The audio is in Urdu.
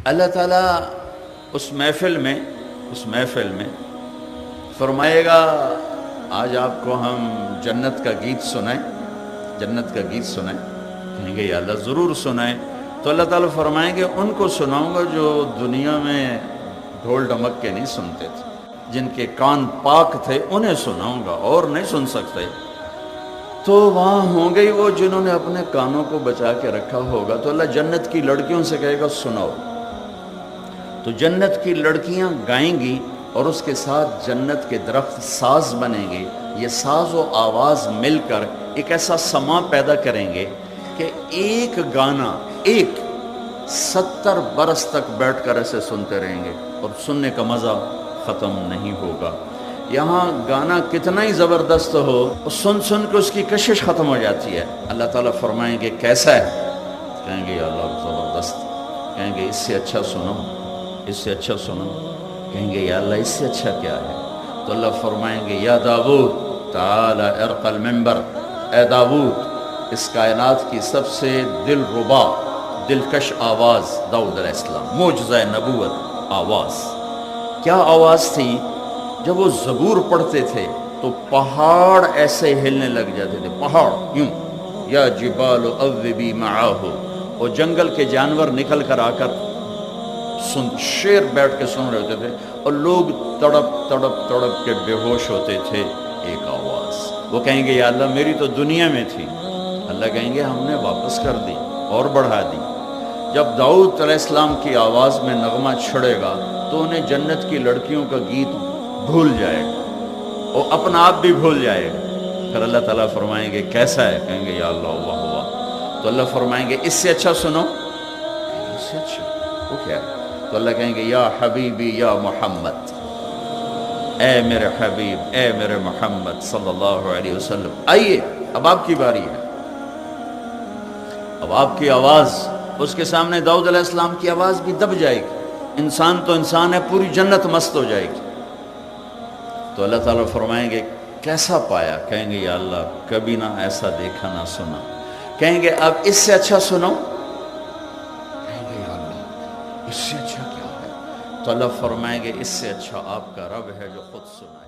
اللہ تعالیٰ اس محفل میں فرمائے گا آج آپ کو ہم جنت کا گیت سنائیں، کہیں گے یا اللہ ضرور سنائیں۔ تو اللہ تعالیٰ فرمائیں گے ان کو سناؤں گا جو دنیا میں ڈھول ڈھمک کے نہیں سنتے تھے، جن کے کان پاک تھے انہیں سناؤں گا، اور نہیں سن سکتے۔ تو وہاں ہوں گے وہ جنہوں نے اپنے کانوں کو بچا کے رکھا ہوگا۔ تو اللہ جنت کی لڑکیوں سے کہے گا سناؤ، تو جنت کی لڑکیاں گائیں گی، اور اس کے ساتھ جنت کے درخت ساز بنیں گے۔ یہ ساز و آواز مل کر ایک ایسا سماں پیدا کریں گے کہ ایک گانا 70 برس تک بیٹھ کر ایسے سنتے رہیں گے، اور سننے کا مزہ ختم نہیں ہوگا۔ یہاں گانا کتنا ہی زبردست ہو، سن کے اس کی کشش ختم ہو جاتی ہے۔ اللہ تعالیٰ فرمائیں گے کیسا ہے؟ کہیں گے یا اللہ زبردست۔ کہیں گے اس سے اچھا سنو، کہیں گے یا اللہ اس سے اچھا کیا ہے؟ تو اللہ فرمائیں گے یا داؤد تعالی ارق المنبر، اے داؤد اس کائنات کی سب سے دلربا دلکش آواز داؤد علیہ السلام، معجزہ نبوت آواز۔ کیا آواز تھی؟ جب وہ زبور پڑھتے تھے تو پہاڑ ایسے ہلنے لگ جاتے تھے، پہاڑ یوں، یا جبال اوبی معاہ، اور جنگل کے جانور نکل کر آ کر شیر بیٹھ کے سن رہے ہوتے تھے، اور لوگ تڑپ کے بے ہوش ہوتے تھے۔ ایک آواز، وہ کہیں گے یا اللہ میری تو دنیا میں تھی۔ اللہ کہیں گے ہم نے واپس کر دی اور بڑھا دی۔ جب داؤد علیہ السلام کی آواز میں نغمہ چھڑے گا تو انہیں جنت کی لڑکیوں کا گیت بھول جائے گا، اور اپنا آپ بھی بھول جائے گا۔ پھر اللہ تعالیٰ فرمائیں گے کیسا ہے؟ کہیں گے یا اللہ واہ واہ۔ تو اللہ فرمائیں گے اس سے اچھا سنو، اس سے اچھا وہ کیا ہے؟ تو اللہ کہیں گے یا حبیبی یا محمد، اے میرے حبیب، اے میرے محمد صلی اللہ علیہ وسلم، آئیے اب آپ کی باری ہے۔ اب آپ کی آواز، اس کے سامنے داؤد علیہ السلام کی آواز بھی دب جائے گی۔ انسان تو انسان ہے، پوری جنت مست ہو جائے گی۔ تو اللہ تعالیٰ فرمائیں گے کیسا پایا؟ کہیں گے یا اللہ کبھی نہ ایسا دیکھا نہ سنا۔ کہیں گے اب اس سے اچھا سنو، کہیں گے یا اللہ اس سے اچھا کیا ہے؟ تو اللہ فرمائیں گے اس سے اچھا آپ کا رب ہے جو خود سنائے۔